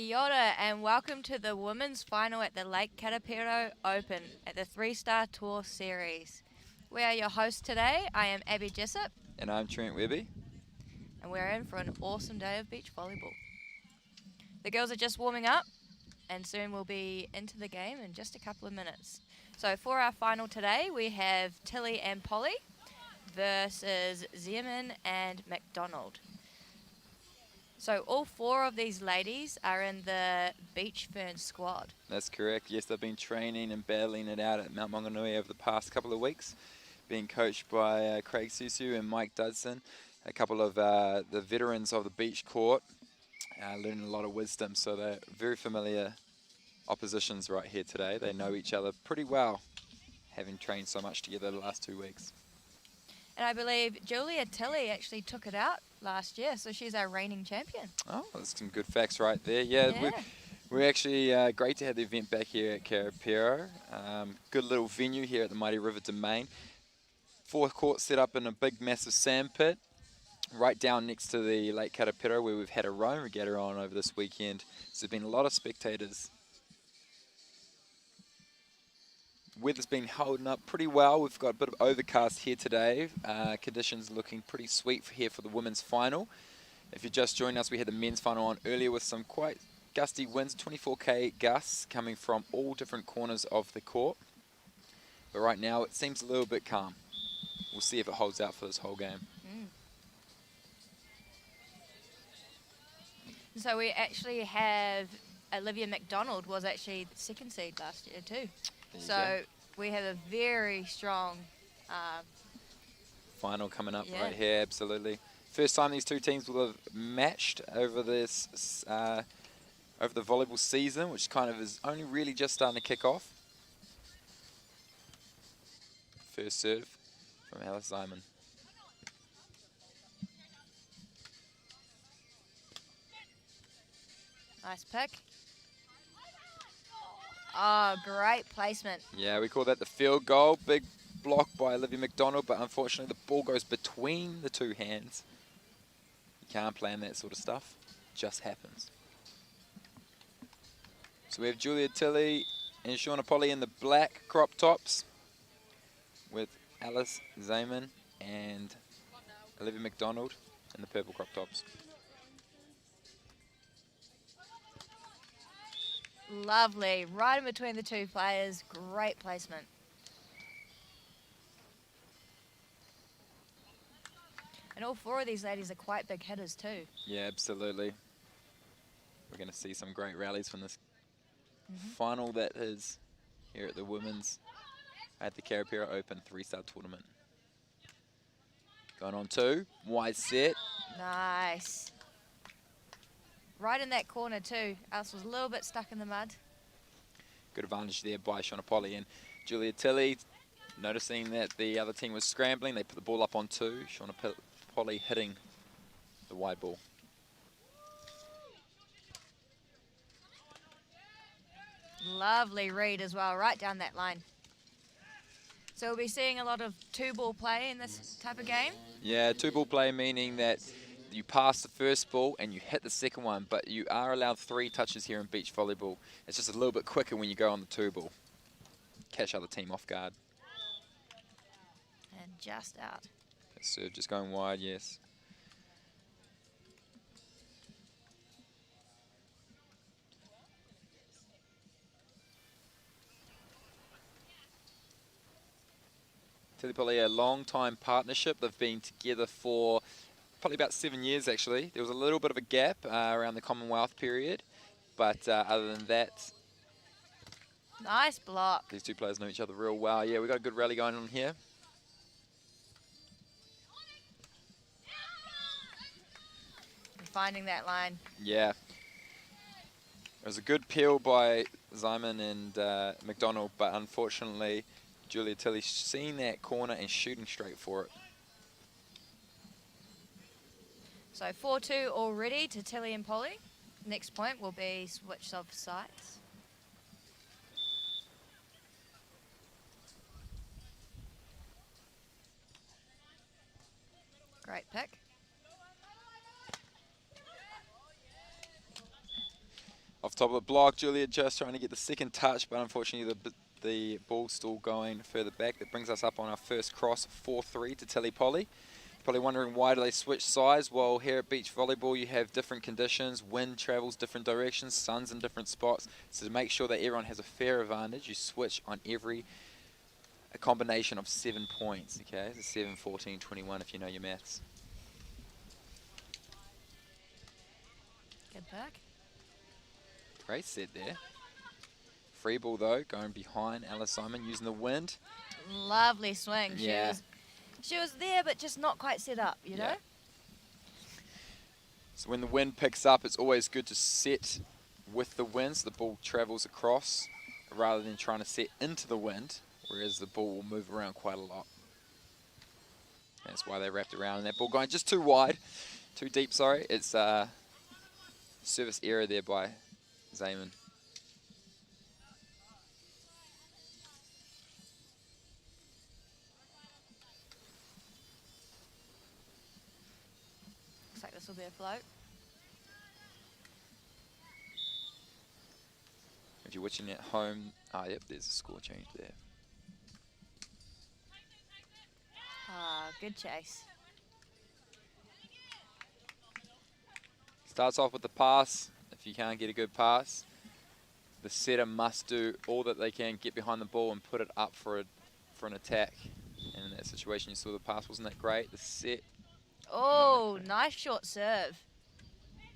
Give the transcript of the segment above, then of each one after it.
Kia ora and welcome to the women's final at the Lake Karapiro Open at the 3-Star Tour Series. We are your hosts today. I am Abby Jessup. And I'm Trent Webby. And we're in for an awesome day of beach volleyball. The girls are just warming up and soon we'll be into the game in just a couple of minutes. So for our final today, we have Tilley and Polley versus Zeimann and Macdonald. So all four of these ladies are in the Beach Fern squad. That's correct. Yes, they've been training and battling it out at Mount Maunganui over the past couple of weeks, being coached by Craig Susu and Mike Dudson, a couple of the veterans of the beach court, learning a lot of wisdom. So they're very familiar oppositions right here today. They know each other pretty well, having trained so much together the last 2 weeks. And I believe Julia Tilley actually took it out last year, so she's our reigning champion. Oh, there's some good facts right there. Yeah. We're actually great to have the event back here at Karapiro. Good little venue here at the Mighty River Domain. 4 courts set up in a big, massive sand pit right down next to the Lake Karapiro, where we've had a rowing regatta on over this weekend. So there's been a lot of spectators. Weather's been holding up pretty well. We've got a bit of overcast here today. Conditions looking pretty sweet here for the women's final. If you're just joining us, we had the men's final on earlier with some quite gusty winds, 24k gusts coming from all different corners of the court. But right now it seems a little bit calm. We'll see if it holds out for this whole game. So we actually have Olivia Macdonald was actually the second seed last year too. So we have a very strong final coming up right here, absolutely. First time these two teams will have matched over this over the volleyball season, which kind of is only really just starting to kick off. First serve from Alice Zeimann. Nice pick. Oh, great placement. Yeah, we call that the field goal. Big block by Olivia Macdonald, but unfortunately the ball goes between the two hands. You can't plan that sort of stuff. It just happens. So we have Julia Tilley and Shauna Polley in the black crop tops with Alice Zeimann and Olivia Macdonald in the purple crop tops. Lovely. Right in between the two players. Great placement. And all four of these ladies are quite big hitters too. Yeah, absolutely. We're going to see some great rallies from this final that is here at the women's at the Karapiro Open 3-Star tournament. Going on 2. Wide set. Nice. Right in that corner too. Alice was a little bit stuck in the mud. Good advantage there by Shauna Polley and Julia Tilley. Noticing that the other team was scrambling, they put the ball up on 2. Shauna Polley hitting the wide ball. Lovely read as well, right down that line. So we'll be seeing a lot of 2-ball play in this type of game? Yeah, 2-ball play meaning that you pass the first ball and you hit the second one, but you are allowed 3 touches here in beach volleyball. It's just a little bit quicker when you go on the 2-ball. Catch other team off guard. And just out. That serve just going wide, yes. Tilley Polley, a long-time partnership. They've been together for probably about 7 years, actually. There was a little bit of a gap around the Commonwealth period, but other than that, nice block. These two players know each other real well. Yeah, we've got a good rally going on here. Finding that line. Yeah. It was a good peel by Zeimann and Macdonald, but unfortunately, Julia Tilley seeing that corner and shooting straight for it. So 4-2 already to Tilley and Polley. Next point will be switch of sides. Great pick. Off top of the block, Julia just trying to get the second touch, but unfortunately the ball's still going further back. That brings us up on our first cross, 4-3 to Tilley Polley. Probably wondering why do they switch sides? Well, here at beach volleyball you have different conditions, wind travels different directions, sun's in different spots. So to make sure that everyone has a fair advantage, you switch on a combination of 7 points, okay? So 7, 14, 21 if you know your maths. Good back. Great set there. Free ball though, going behind Alice Zeimann, using the wind. Lovely swing. Yeah. She was there, but just not quite set up, you know? So when the wind picks up, it's always good to set with the wind so the ball travels across rather than trying to set into the wind, whereas the ball will move around quite a lot. That's why they wrapped around and that ball going just too wide, too deep, sorry. It's service error there by Zeimann. Looks like this will be a float. If you're watching at home, yep, there's a score change there. Good chase. Starts off with the pass. If you can't get a good pass, the setter must do all that they can, get behind the ball and put it up for an attack. And in that situation, you saw the pass wasn't that great. The set. Oh, nice short serve.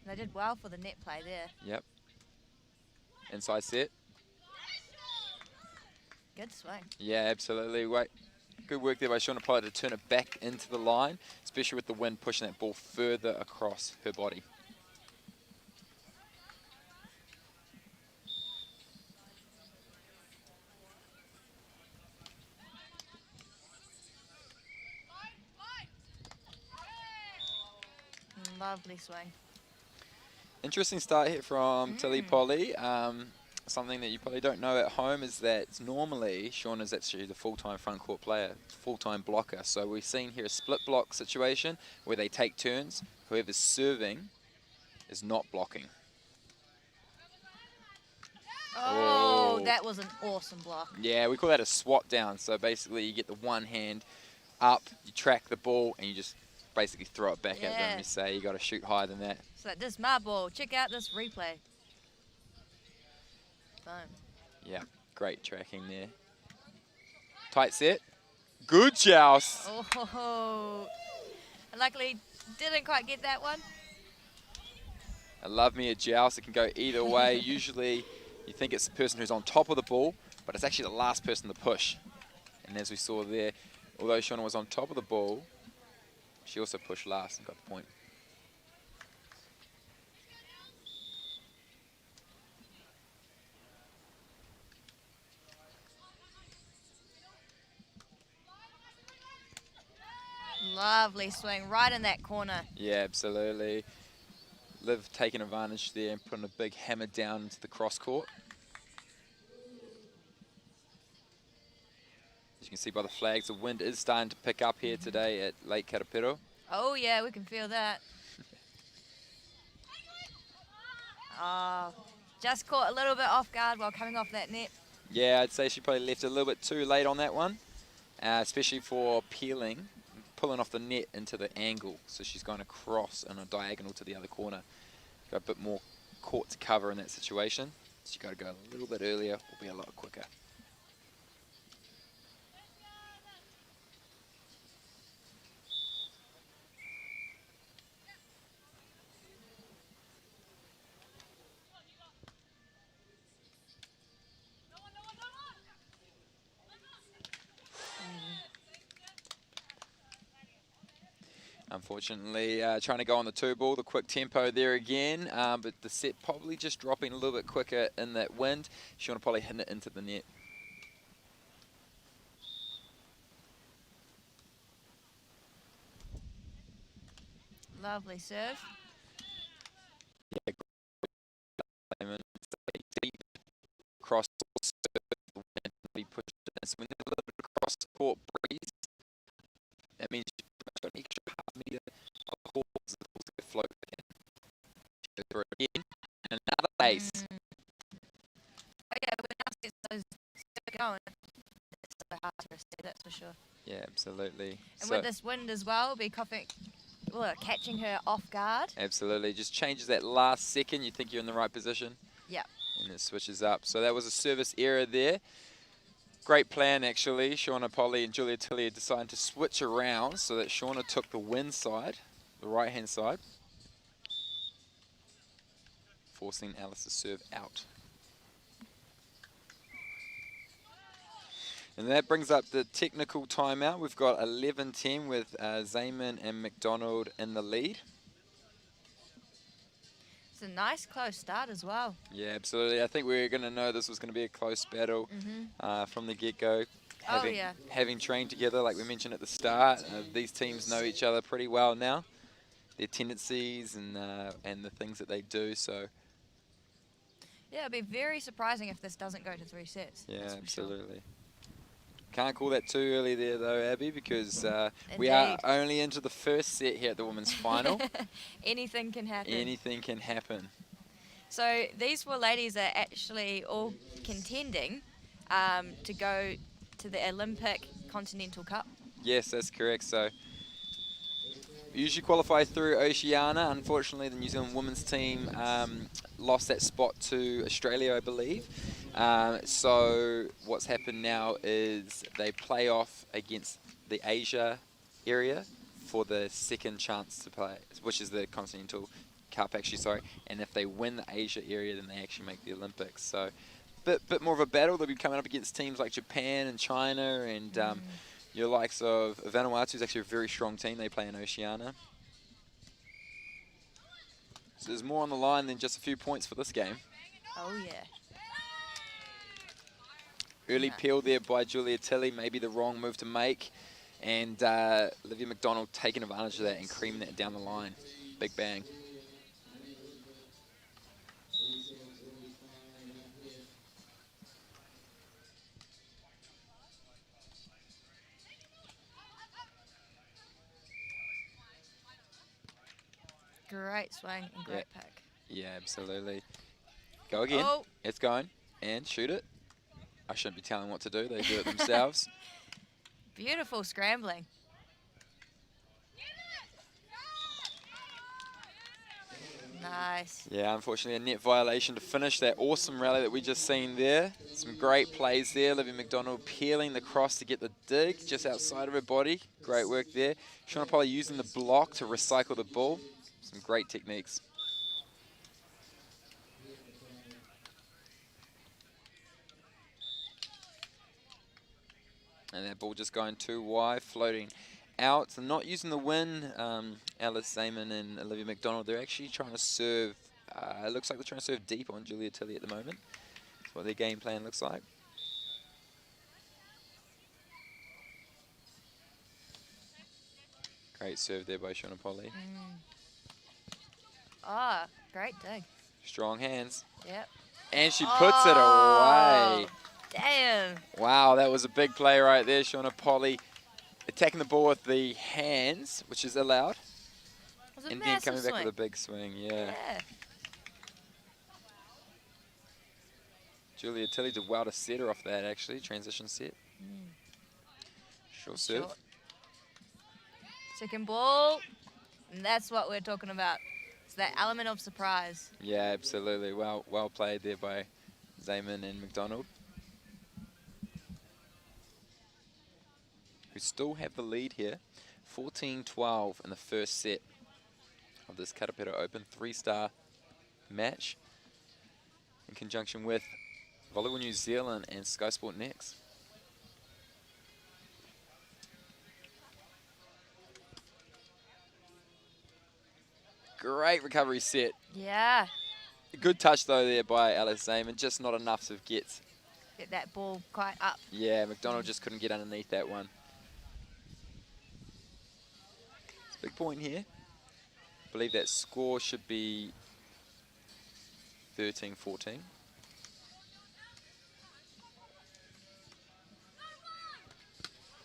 They did well for the net play there. Yep. Inside set. Good swing. Yeah, absolutely. Good work there by Shauna Polley to turn it back into the line, especially with the wind pushing that ball further across her body. Lovely swing. Interesting start here from Tilley Polley. Something that you probably don't know at home is that normally Shauna's actually the full-time front court player, full-time blocker. So we've seen here a split block situation where they take turns. Whoever's serving is not blocking. Oh, that was an awesome block. Yeah, we call that a swat down. So basically you get the one hand up, you track the ball, and you just basically throw it back at them. You say you got to shoot higher than that. So this is my ball. Check out this replay. Boom. Yeah, great tracking there. Tight set. Good joust. Oh, luckily didn't quite get that one. I love me a joust. It can go either way. Usually you think it's the person who's on top of the ball, but it's actually the last person to push. And as we saw there, although Shauna was on top of the ball, she also pushed last and got the point. Lovely swing right in that corner. Yeah, absolutely. Liv taking advantage there and putting a big hammer down into the cross court. As you can see by the flags, the wind is starting to pick up here today at Lake Karapiro. Oh yeah, we can feel that. Oh, just caught a little bit off guard while coming off that net. Yeah, I'd say she probably left it a little bit too late on that one, especially for peeling, pulling off the net into the angle. So she's going across on a diagonal to the other corner. Got a bit more court to cover in that situation. So you got to go a little bit earlier, will be a lot quicker. Unfortunately, trying to go on the two ball, the quick tempo there again, but the set probably just dropping a little bit quicker in that wind. Shauna Polley hitting it into the net. Lovely serve. Yeah, deep cross the wind, be pushed in. So when there's a little bit of cross court breeze, that means you've got an extra half meter of court to float again. Through again, and another ace. sure. Yeah, absolutely. And with this wind as well, be catching her off guard. Absolutely. Just changes that last second. You think you're in the right position. Yep. And it switches up. So that was a service error there. Great plan, actually. Shauna Polley and Julia Tilley decided to switch around so that Shauna took the win side, the right-hand side, forcing Alice to serve out. And that brings up the technical timeout. We've got 11-10 with Zeimann and Macdonald in the lead. It's a nice close start as well. Yeah, absolutely. I think we were going to know this was going to be a close battle from the get-go. Having trained together, like we mentioned at the start, these teams know each other pretty well now. Their tendencies and the things that they do. So yeah, it'd be very surprising if this doesn't go to 3 sets. Yeah, absolutely. Sure. Can't call that too early there, though, Abby, because we Indeed. are only into the first set here at the women's final. Anything can happen. Anything can happen. So these 4 ladies are actually all contending to go to the Olympic Continental Cup. Yes, that's correct. So usually qualify through Oceania. Unfortunately, the New Zealand women's team lost that spot to Australia, I believe. So what's happened now is they play off against the Asia area for the second chance to play, which is the Continental Cup, actually, sorry. And if they win the Asia area, then they actually make the Olympics. So bit more of a battle. They'll be coming up against teams like Japan and China and your likes of Vanuatu is actually a very strong team. They play in Oceania. So there's more on the line than just a few points for this game. Oh, yeah. Early peel there by Julia Tilley, maybe the wrong move to make. And Olivia Macdonald taking advantage of that and creaming that down the line. Big bang. Great swing and great pick. Yeah, absolutely. Go again. Oh. It's going. And shoot it. I shouldn't be telling what to do. They do it themselves. Beautiful scrambling. Nice. Yeah, unfortunately a net violation to finish that awesome rally that we just seen there. Some great plays there. Olivia Macdonald peeling the cross to get the dig just outside of her body. Great work there. Shauna Polley using the block to recycle the ball. Some great techniques. And that ball just going too wide, floating out. So not using the win, Alice Zeimann and Olivia Macdonald. They're actually trying to serve, it looks like they're trying to serve deep on Julia Tilley at the moment. That's what their game plan looks like. Great serve there by Shauna Polley. Ah, great dig. Strong hands. Yep. And she puts it away. Damn. Wow, that was a big play right there. Shauna Polley attacking the ball with the hands, which is allowed. And then coming back with a big swing, yeah. Julia Tilley did well to set her off that, actually. Transition set. Short serve. Second ball. And that's what we're talking about. It's that element of surprise. Yeah, absolutely. Well played there by Zeimann and Macdonald, who still have the lead here. 14-12 in the first set of this Karapiro Open 3-star match in conjunction with Volleyball New Zealand and skysportnext. Great recovery set. Yeah. Good touch though there by Alice Zeimann, just not enough to get that ball quite up. Yeah, Macdonald just couldn't get underneath that one. It's a big point here. I believe that score should be 13-14.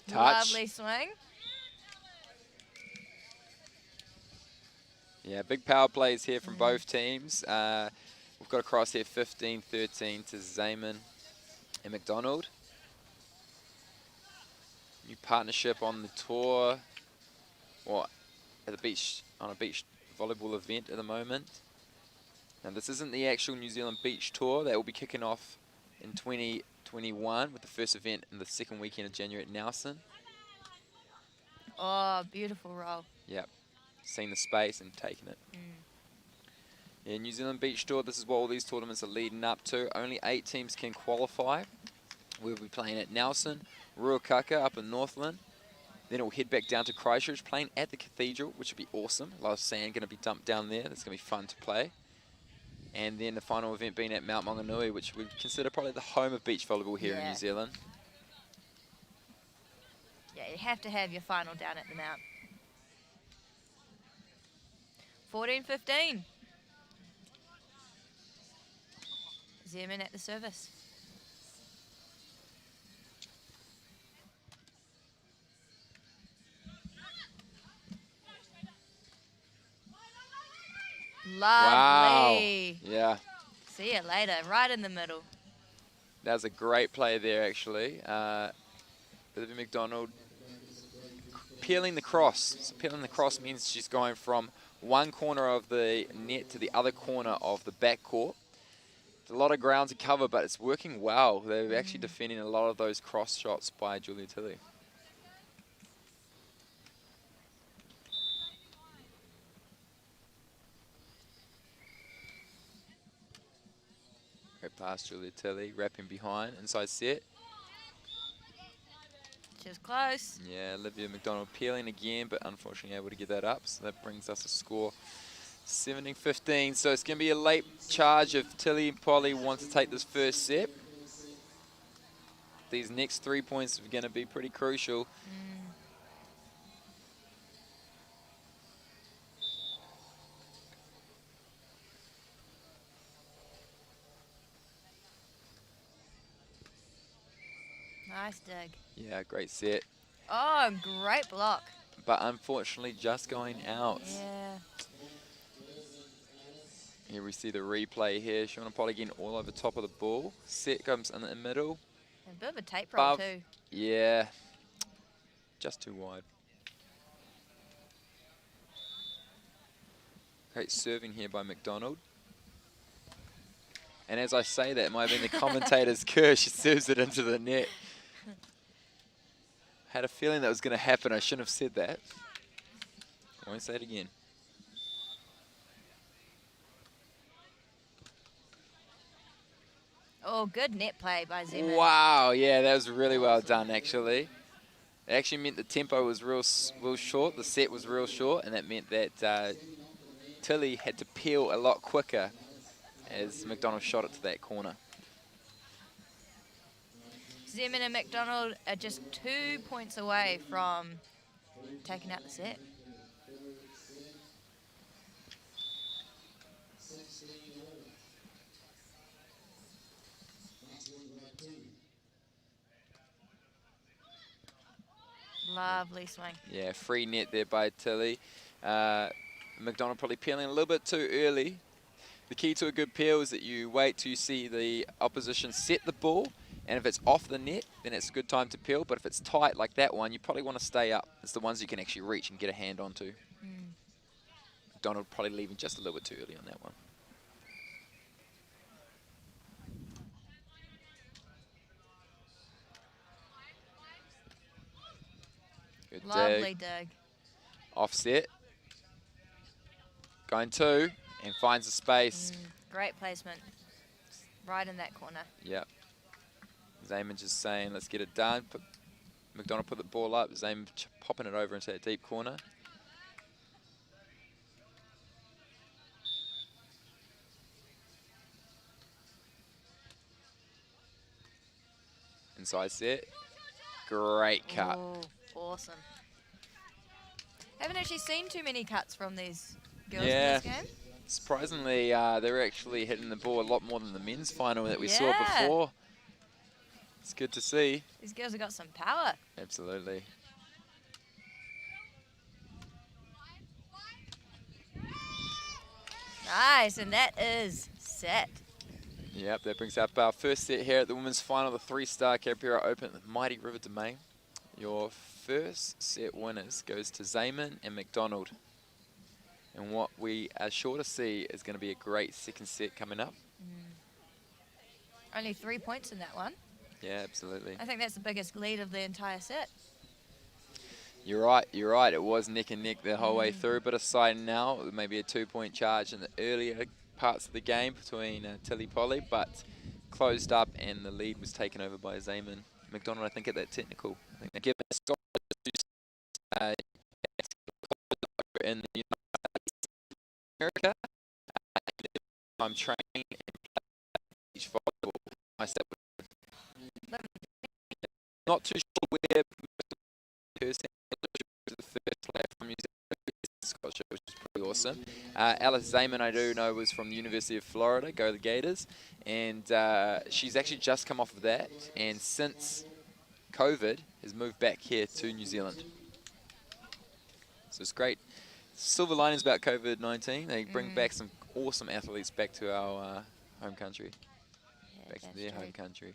Touch. Lovely swing. Yeah, big power plays here from both teams. We've got across here 15-13 to Zeimann and Macdonald. New partnership on the tour, or at the beach, on a beach volleyball event at the moment. Now this isn't the actual New Zealand Beach Tour. That will be kicking off in 2021 with the first event in the second weekend of January at Nelson. Oh, beautiful roll. Yep, seen the space and taken it. Yeah, New Zealand Beach Tour, this is what all these tournaments are leading up to. Only 8 teams can qualify. We'll be playing at Nelson, Ruakaka up in Northland. Then it will head back down to Christchurch, playing at the Cathedral, which would be awesome. A lot of sand going to be dumped down there. That's going to be fun to play. And then the final event being at Mount Maunganui, which we consider probably the home of beach volleyball here in New Zealand. Yeah, you have to have your final down at the Mount. 14-15. Zeimann at the service. Lovely. Wow. Yeah. See you later, right in the middle. That was a great play there, actually. Olivia Macdonald peeling the cross. So peeling the cross means she's going from one corner of the net to the other corner of the back court. It's a lot of ground to cover, but it's working well. They're actually defending a lot of those cross shots by Julia Tilley. Great pass, Julia Tilley, wrapping behind, inside set. She was close. Yeah, Olivia Macdonald peeling again, but unfortunately able to get that up. So that brings us a score 17-15. So it's going to be a late charge if Tilley and Polley want to take this first set. These next 3 points are going to be pretty crucial. Nice dig. Yeah, great set. Oh, great block. But unfortunately just going out. Yeah. Here we see the replay here. Shauna Polley getting all over top of the ball. Set comes in the middle. A bit of a tape roll too. Yeah. Just too wide. Great serving here by Macdonald. And as I say that, it might have been the commentator's curse. She serves it into the net. Had a feeling that was going to happen. I shouldn't have said that. I won't say it again. Oh, good net play by Zeimann. Wow, yeah, that was really well done, actually. It actually meant the tempo was real short. The set was real short, and that meant that Tilley had to peel a lot quicker as Macdonald shot it to that corner. Zeimann and Macdonald are just 2 points away from taking out the set. Lovely swing. Yeah, free net there by Tilley. Macdonald probably peeling a little bit too early. The key to a good peel is that you wait till you see the opposition set the ball, and if it's off the net, then it's a good time to peel. But if it's tight like that one, you probably want to stay up. It's the ones you can actually reach and get a hand onto. Macdonald probably leaving just a little bit too early on that one. Good Lovely dig. Offset. Going two and finds the space. Great placement. Right in that corner. Yep. Zeimann just saying, let's get it done. Macdonald put the ball up. Zeimann popping it over into that deep corner. Inside set. Great cut. Oh, awesome. Haven't actually seen too many cuts from these girls in this game. Surprisingly, they're actually hitting the ball a lot more than the men's final that we saw before. It's good to see. These girls have got some power. Absolutely. Nice, and that is set. Yep, that brings up our first set here at the women's final, the 3-star Karapiro Open at the mighty River Domain. Your first set winners goes to Zeimann and Macdonald. And what we are sure to see is going to be a great second set coming up. Only 3 points in that one. Yeah, absolutely. I think that's the biggest lead of the entire set. You're right, you're right. It was neck and neck the whole way through. But aside now, maybe a 2-point charge in the earlier parts of the game between Tilley Polley, but closed up and the lead was taken over by Zeimann. Macdonald, I think, at that technical. I think they give us in the United States of America. I'm training in beach volleyball. I said, not too sure where person was the first player from New Zealand, Scotland, which is pretty awesome. Alice Zeimann, I do know, was from the University of Florida, go the Gators, and she's actually just come off of that, and since COVID, has moved back here to New Zealand. So it's great. Silver linings about COVID-19, they bring back some awesome athletes back to our home country, back to their home country.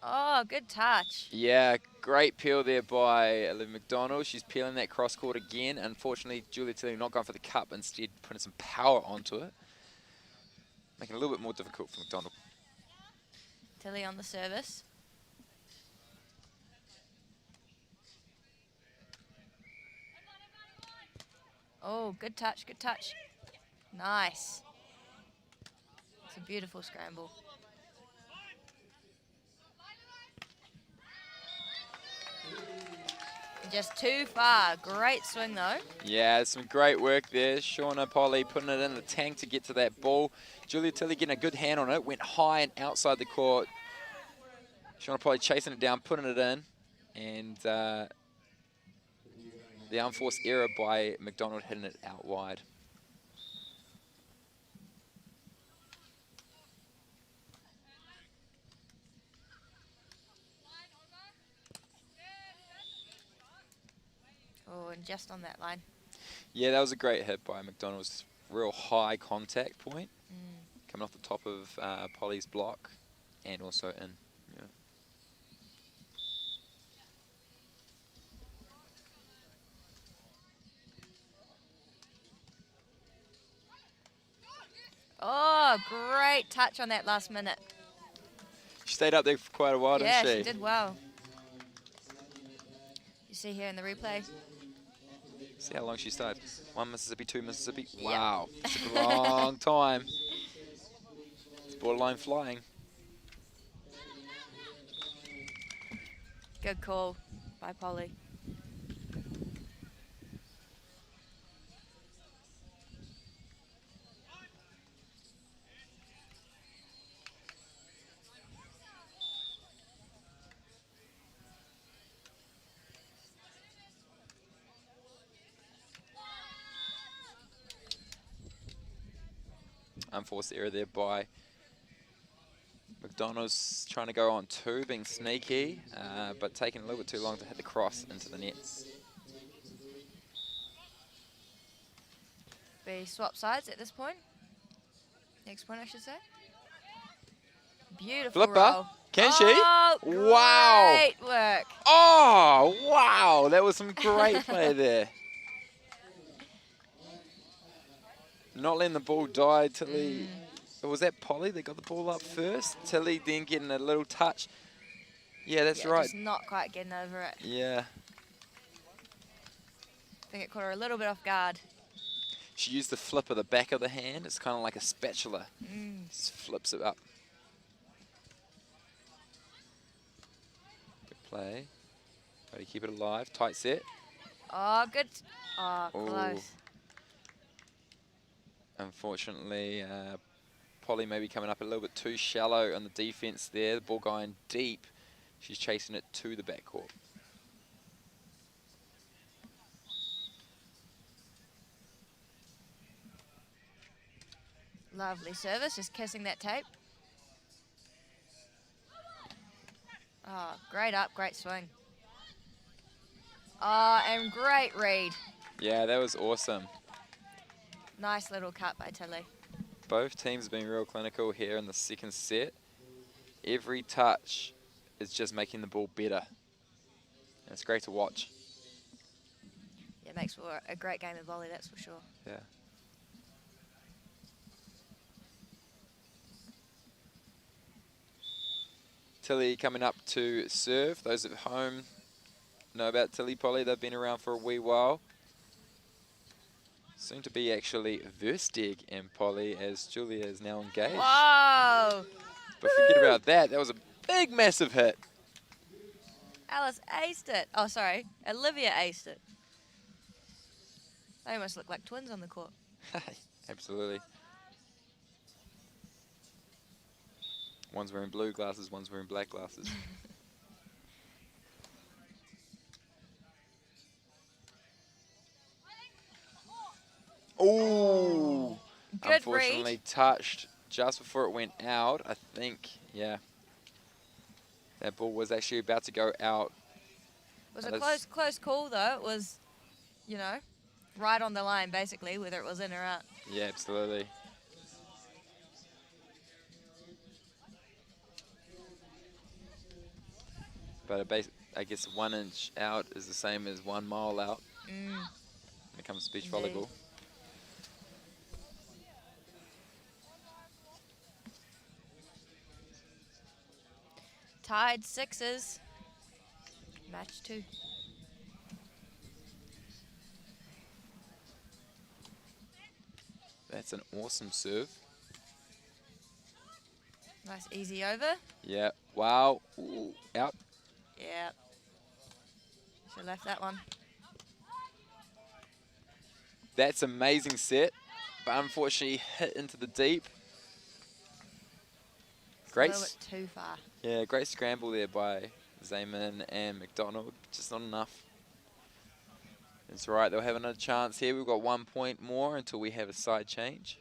Oh, good touch. Yeah, great peel there by Olivia Macdonald. She's peeling that cross court again. Unfortunately, Julia Tilley not going for the cup, instead putting some power onto it, making it a little bit more difficult for Macdonald. Tilley on the service. Oh, good touch, good touch. Nice. It's a beautiful scramble. Just too far. Great swing, though. Yeah, some great work there. Shauna Polley putting it in the tank to get to that ball. Julia Tilley getting a good hand on it. Went high and outside the court. Shauna Polley chasing it down, putting it in. And the unforced error by Macdonald hitting it out wide. Oh, and just on that line. Yeah, that was a great hit by Macdonald's real high contact point. Coming off the top of Polley's block and also in. Yeah. Oh, great touch on that last minute. She stayed up there for quite a while, didn't she? Yeah, she did well. You see here in the replay. See how long she stayed. 1 Mississippi, 2 Mississippi. Yep. Wow, took a long time. It's borderline flying. Good call by Polley. Unforced error there by Macdonald's, trying to go on 2, being sneaky, but taking a little bit too long to hit the cross into the net. We swap sides at this point. Next point, I should say. Beautiful Flipper, roll. can she? Wow. Great work. Oh, wow, that was some great play there. Not letting the ball die. Tilley, was that Polley that got the ball up first? Tilley then getting a little touch. Yeah, that's right. Just not quite getting over it. Yeah. I think it caught her a little bit off guard. She used the flip of the back of the hand. It's kind of like a spatula. Just flips it up. Good play. Try to keep it alive. Tight set. Oh, good. Oh, Ooh. close. Unfortunately, Polley maybe coming up a little bit too shallow on the defense there. The ball going deep. She's chasing it to the backcourt. Lovely service, just kissing that tape. Oh, great up, great swing. Oh, and great read. Yeah, that was awesome. Nice little cut by Tilley. Both teams have been real clinical here in the second set. Every touch is just making the ball better. It's great to watch. It makes for a great game of volley, that's for sure. Yeah. Tilley coming up to serve. Those at home know about Tilley, Polley. They've been around for a wee while. Soon to be actually Verstig and Polley, as Julia is now engaged. Whoa! But forget about that. That was a big, massive hit. Alice aced it. Oh, sorry. Olivia aced it. They almost look like twins on the court. Absolutely. One's wearing blue glasses, one's wearing black glasses. Oh! Good Unfortunately read. touched just before it went out. I think, yeah. That ball was actually about to go out. It was a close call, though. It was, you know, right on the line, basically, whether it was in or out. Yeah, absolutely. But I guess 1 inch out is the same as 1 mile out when it comes to beach Indeed. volleyball. Tied 6s. Match 2. That's an awesome serve. Nice easy over. Yeah. Wow. Ooh, out. Yeah. Should have left that one. That's amazing set, but unfortunately hit into the deep. Great. A little bit too far. Yeah, great scramble there by Zeimann and Macdonald. Just not enough. It's all right. They'll have another chance here. We've got 1 point more until we have a side change.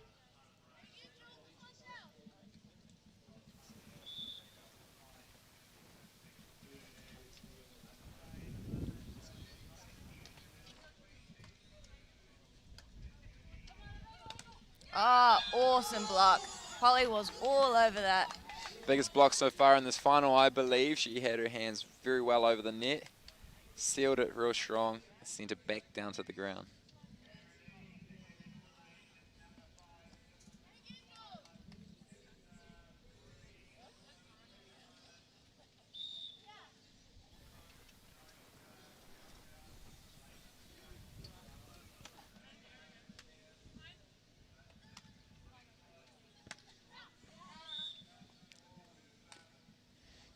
Oh, awesome block. Polley was all over that. Biggest block so far in this final, I believe. She had her hands very well over the net. Sealed it real strong. Sent it back down to the ground.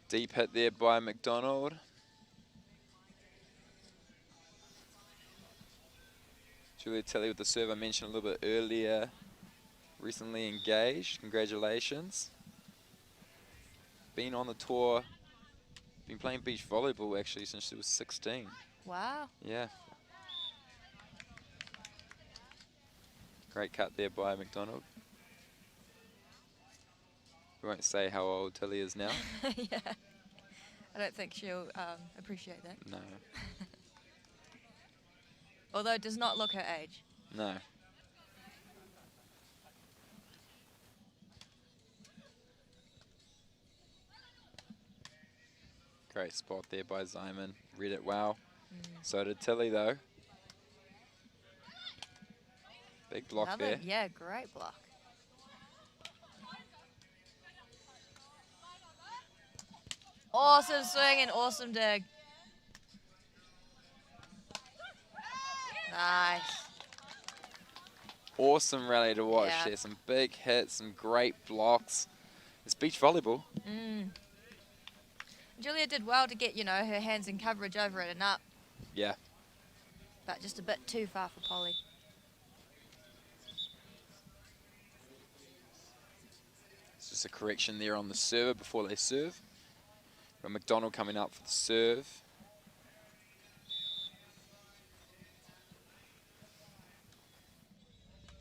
Deep hit there by Macdonald. Julia Tilley with the serve I mentioned a little bit earlier. Recently engaged. Congratulations. Been on the tour. Been playing beach volleyball actually since she was 16. Wow. Yeah. Great cut there by Macdonald. We won't say how old Tilley is now. Yeah. I don't think she'll appreciate that. No. Although it does not look her age. No. Great spot there by Zeimann. Read it well. So did Tilley though. Big block Another, there. yeah, great block. Awesome swing and awesome dig. Nice. Awesome rally to watch. Yeah. There's some big hits, some great blocks. It's beach volleyball. Julia did well to get, you know, her hands in coverage over it and up, Yeah. but just a bit too far for Polley. It's just a correction there on the server before they serve. Got Macdonald coming up for the serve.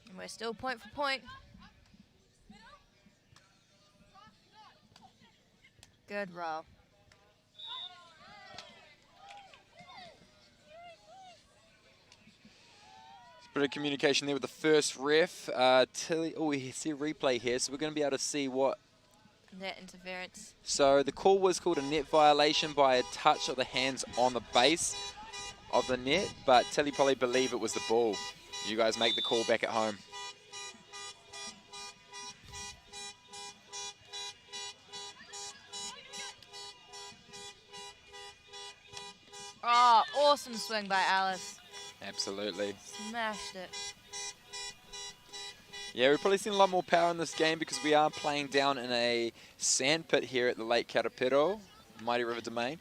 And we're still point for point. Good roll. Bit of communication there with the first ref. Tilley, oh, we see a replay here, so we're going to be able to see what That interference. So the call was called a net violation by a touch of the hands on the base of the net, but Tilley Polley believe it was the ball. You guys make the call back at home. Oh, awesome swing by Alice. Absolutely. Smashed it. Yeah, we've probably seen a lot more power in this game because we are playing down in a sand pit here at the Lake Karapiro, Mighty River Domain.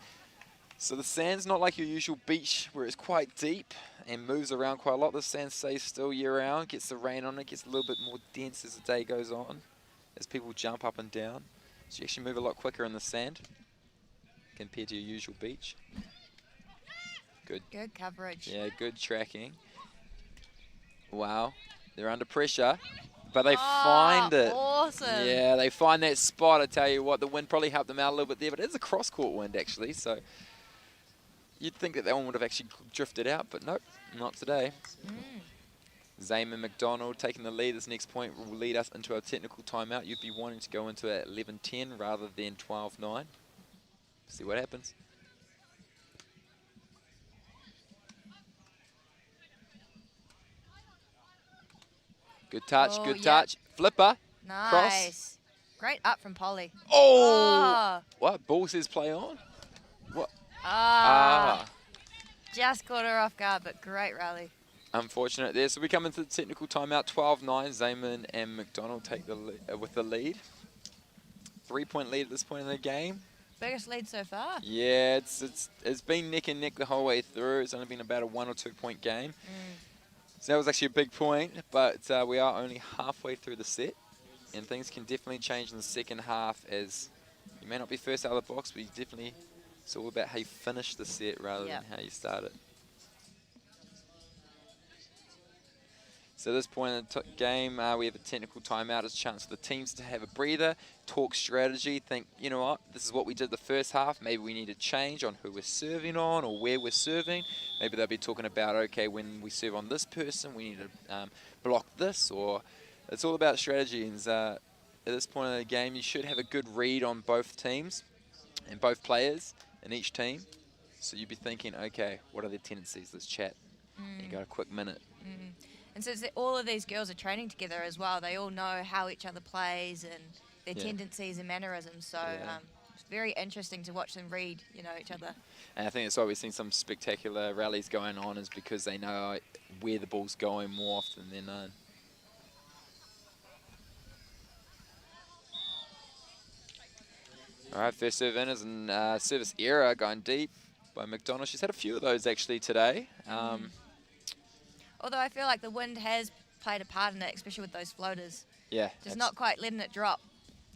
So the sand's not like your usual beach where it's quite deep and moves around quite a lot. The sand stays still year round, gets the rain on it, gets a little bit more dense as the day goes on, as people jump up and down. So you actually move a lot quicker in the sand compared to your usual beach. Good. Good coverage. Yeah, good tracking. Wow. They're under pressure, but they find it. Awesome. Yeah, they find that spot. I tell you what, the wind probably helped them out a little bit there, but it's a cross-court wind actually, so you'd think that one would have actually drifted out, but nope, not today. Zeimann, Macdonald taking the lead. This next point will lead us into our technical timeout. You'd be wanting to go into it at 11-10 rather than 12-9. See what happens. Good touch, Oh, good yep. touch. Flipper. Nice. Cross. Great up from Polley. Oh! What? Ball says play on? What? Just caught her off guard, but great rally. Unfortunate there. So we come into the technical timeout, 12-9. Zeimann and Macdonald take the with the lead. 3-point lead at this point in the game. Biggest lead so far. Yeah, it's been neck and neck the whole way through. It's only been about a 1 or 2 point game. So that was actually a big point, but we are only halfway through the set, and things can definitely change in the second half as you may not be first out of the box, but you definitely, it's all about how you finish the set rather than how you start it. So at this point in the game, we have a technical timeout as a chance for the teams to have a breather, talk strategy, think, you know what, this is what we did the first half. Maybe we need to change on who we're serving on or where we're serving. Maybe they'll be talking about, okay, when we serve on this person, we need to block this, or it's all about strategy. And at this point in the game, you should have a good read on both teams and both players in each team. So you'd be thinking, okay, what are their tendencies? Let's chat. And you got a quick minute. And so all of these girls are training together as well. They all know how each other plays and their tendencies and mannerisms. So it's very interesting to watch them read, each other. And I think that's why we've seen some spectacular rallies going on, is because they know where the ball's going more often than none. All right, first serve in is a service error going deep by Macdonald. She's had a few of those actually today. Although I feel like the wind has played a part in it, especially with those floaters. Yeah. Just not quite letting it drop.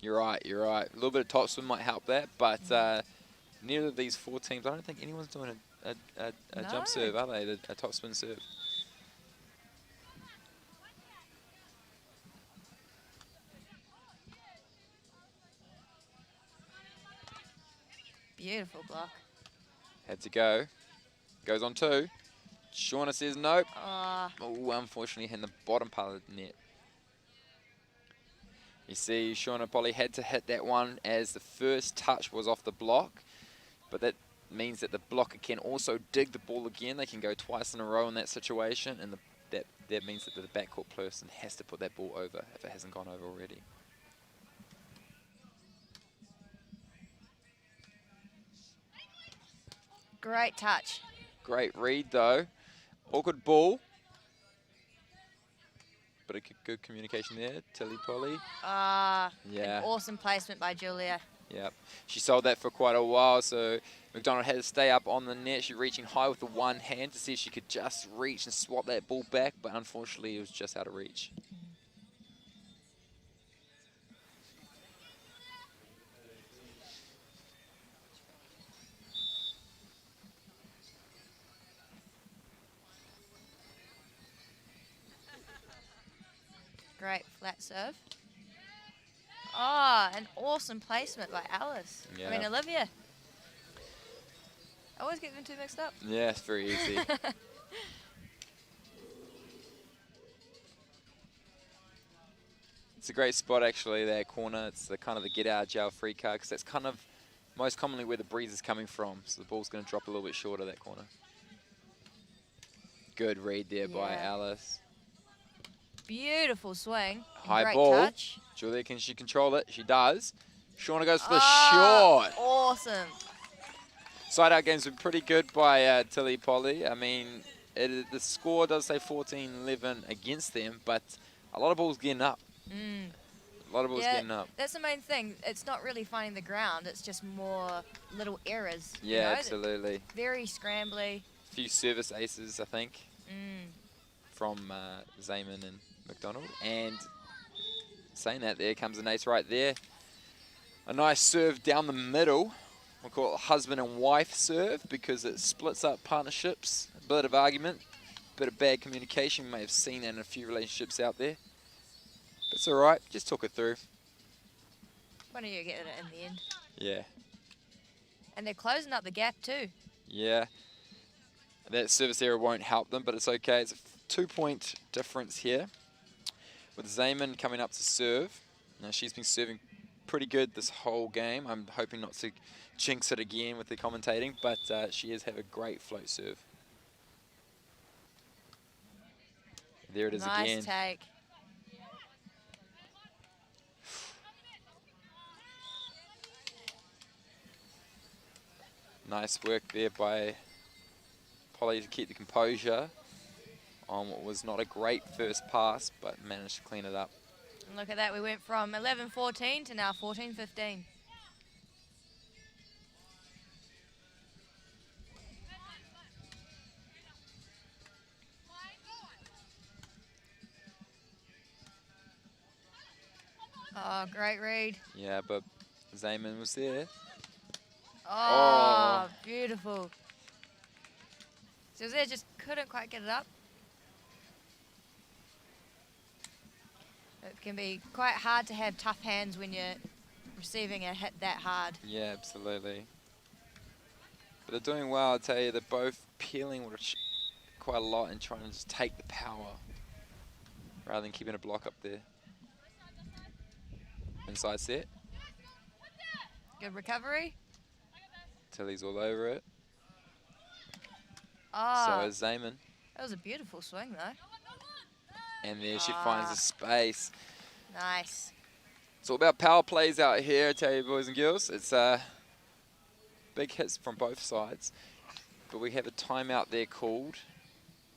You're right, you're right. A little bit of topspin might help that, but neither of these four teams, I don't think anyone's doing a jump serve, are they? A topspin serve. Beautiful block. Had to go. Goes on two. Shauna says nope. Oh, Unfortunately, in the bottom part of the net. You see, Shauna Polley had to hit that one as the first touch was off the block, but that means that the blocker can also dig the ball again. They can go twice in a row in that situation, and that means that the backcourt person has to put that ball over if it hasn't gone over already. great touch. Great read though. Awkward ball. But a good communication there. Tilley Polley. Yeah. Yeah. An awesome placement by Julia. Yep. She sold that for quite a while, so Macdonald had to stay up on the net. She's reaching high with the one hand to see if she could just reach and swap that ball back, but unfortunately it was just out of reach. Great flat serve. Oh, an awesome placement by Alice. Yeah. I mean, Olivia. I always get them two mixed up. Yeah, it's very easy. It's a great spot, actually, that corner. It's the kind of the get out of jail free card, because that's kind of most commonly where the breeze is coming from. So the ball's going to drop a little bit shorter, that corner. Good read there by Alice. Beautiful swing. High Great ball. touch. Julia, can she control it? She does. Shauna goes for the short. Awesome. Side out game's been pretty good by Tilley Polley. I mean, the score does say 14-11 against them, but a lot of balls getting up. A lot of balls getting up. That's the main thing. It's not really finding the ground. It's just more little errors. Yeah, you know? absolutely. Very scrambly. A few service aces, I think, from Zeimann and Macdonald. And saying that, there comes an ace right there. A nice serve down the middle. We'll call it a husband and wife serve because it splits up partnerships. A bit of argument, a bit of bad communication. You may have seen that in a few relationships out there. But it's all right. Just talk it through. Why don't you get it in the end? Yeah. And they're closing up the gap too. Yeah. That service error won't help them, but it's okay. It's a 2-point difference here. With Zeimann coming up to serve. Now, she's been serving pretty good this whole game. I'm hoping not to jinx it again with the commentating, but she has had a great float serve. There it is again. Nice take. Nice work there by Polley to keep the composure on what was not a great first pass, but managed to clean it up. And look at that. We went from 11-14 to now 14-15. Oh, great read. Yeah, but Zeimann was there. Oh, beautiful. So there, just couldn't quite get it up. It can be quite hard to have tough hands when you're receiving a hit that hard. Yeah, absolutely. But they're doing well, I tell you. They're both peeling quite a lot and trying to just take the power rather than keeping a block up there. Inside set. Good recovery. Tilley's all over it. Oh, So is Zeimann. that was a beautiful swing though. And there she finds the space. Nice. It's all about power plays out here, I tell you, boys and girls. It's big hits from both sides. But we have a timeout there called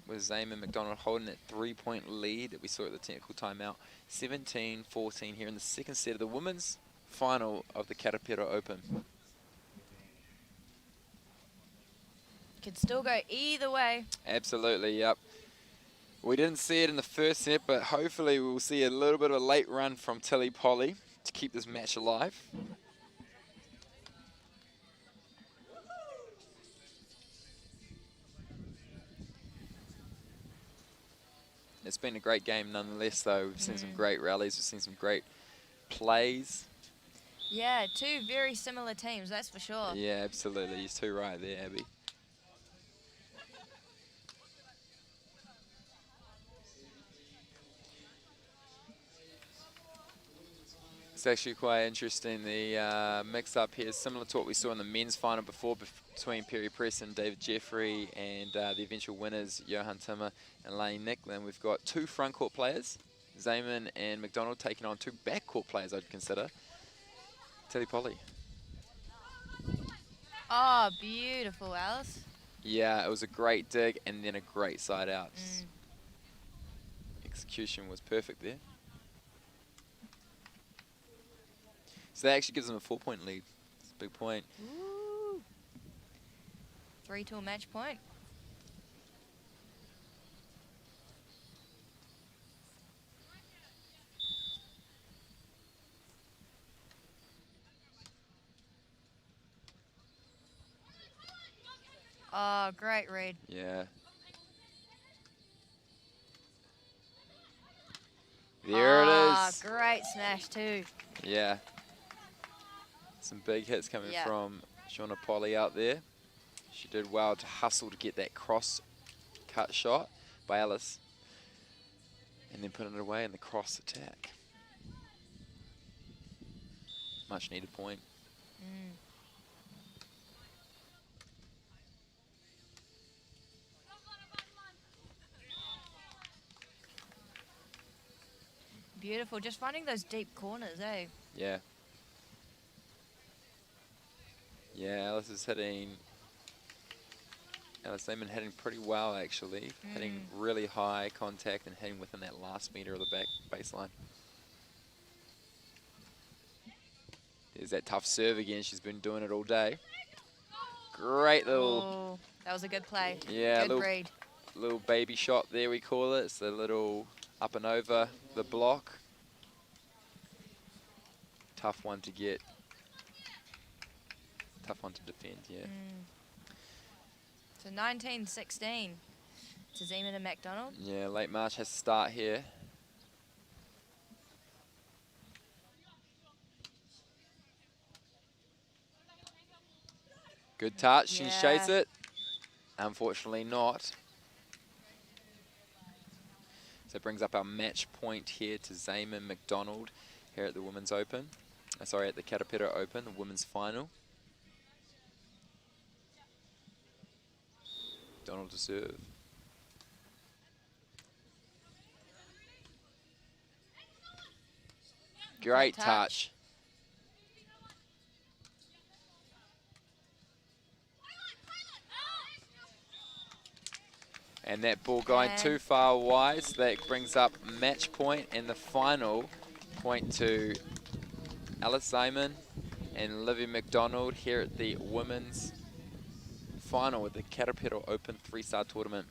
with Zeimann and Macdonald holding that 3-point lead that we saw at the technical timeout. 17-14 here in the second set of the women's final of the Karapiro Open. Could still go either way. Absolutely, yep. We didn't see it in the first set, but hopefully we'll see a little bit of a late run from Tilley Polley to keep this match alive. It's been a great game nonetheless, though. We've seen some great rallies. We've seen some great plays. Yeah, two very similar teams, that's for sure. Yeah, absolutely. You're too right there, Abby. It's actually quite interesting. The mix-up here is similar to what we saw in the men's final before between Perry Press and David Jeffrey and the eventual winners, Johan Timmer and Lane Nicklin. We've got two front court players, Zeimann and Macdonald, taking on two back court players, I'd consider. Tilley Polley. Oh, beautiful, Alice. Yeah, it was a great dig and then a great side out. Execution was perfect there. So that actually gives them a 4-point lead. It's a big point. Ooh. 3-2 match point. Oh, great read. Yeah. There it is. Great smash too. Yeah. Some big hits coming from Shauna Polley out there. She did well to hustle to get that cross cut shot by Alice. And then put it away in the cross attack. Much needed point. Beautiful. Just finding those deep corners, eh? Yeah. Yeah, Alice Zeimann hitting pretty well, actually. Hitting really high contact and hitting within that last meter of the back baseline. There's that tough serve again. She's been doing it all day. Great little... Oh, that was a good play. Yeah, good read. Little baby shot there, we call it. It's a little up and over the block. Tough one to get. Tough one to defend, yeah. So 19-16 to Zeimann and Macdonald. Yeah, late March has to start here. Good touch, she chase it. Unfortunately not. So it brings up our match point here to Zeimann Macdonald here at the Women's Open. Sorry, at the Karapiro Open, the Women's Final. Macdonald to serve. Great touch. And that ball going too far wide, so that brings up match point and the final point to Alice Zeimann and Olivia Macdonald here at the Women's Final with the Karapiro Open 3-star tournament.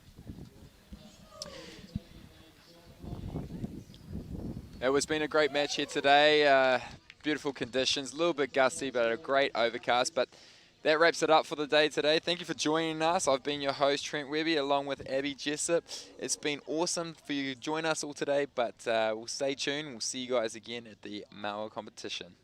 It was been a great match here today. Beautiful conditions, a little bit gusty, but a great overcast. But that wraps it up for the day today. Thank you for joining us. I've been your host, Trent Webby, along with Abby Jessup. It's been awesome for you to join us all today, but we'll stay tuned. We'll see you guys again at the Maua competition.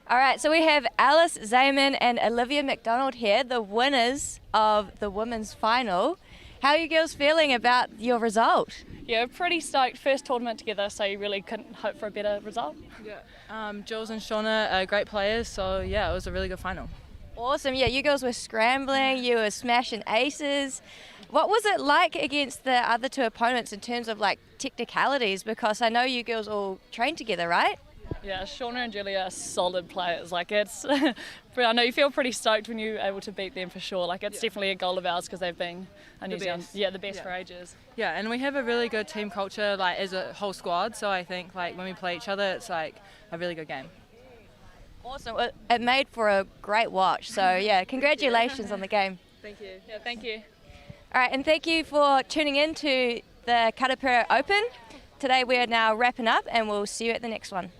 All right, so we have Alice Zeimann and Olivia Macdonald here, the winners of the women's final. How are you girls feeling about your result? Yeah, pretty stoked. First tournament together, so you really couldn't hope for a better result. Yeah, Jules and Shauna are great players, so yeah, it was a really good final. Awesome. Yeah, you girls were scrambling, you were smashing aces. What was it like against the other two opponents in terms of like technicalities? Because I know you girls all trained together, right? Yeah, Shauna and Julia are solid players. Like it's, I know you feel pretty stoked when you're able to beat them for sure. Like it's definitely a goal of ours because they've been New Zealand, the best for ages. Yeah, and we have a really good team culture, like as a whole squad. So I think like when we play each other, it's like a really good game. Awesome. It made for a great watch. So yeah, congratulations on the game. Thank you. Yeah, thank you. All right, and thank you for tuning in to the Karapiro Open. Today we are now wrapping up, and we'll see you at the next one.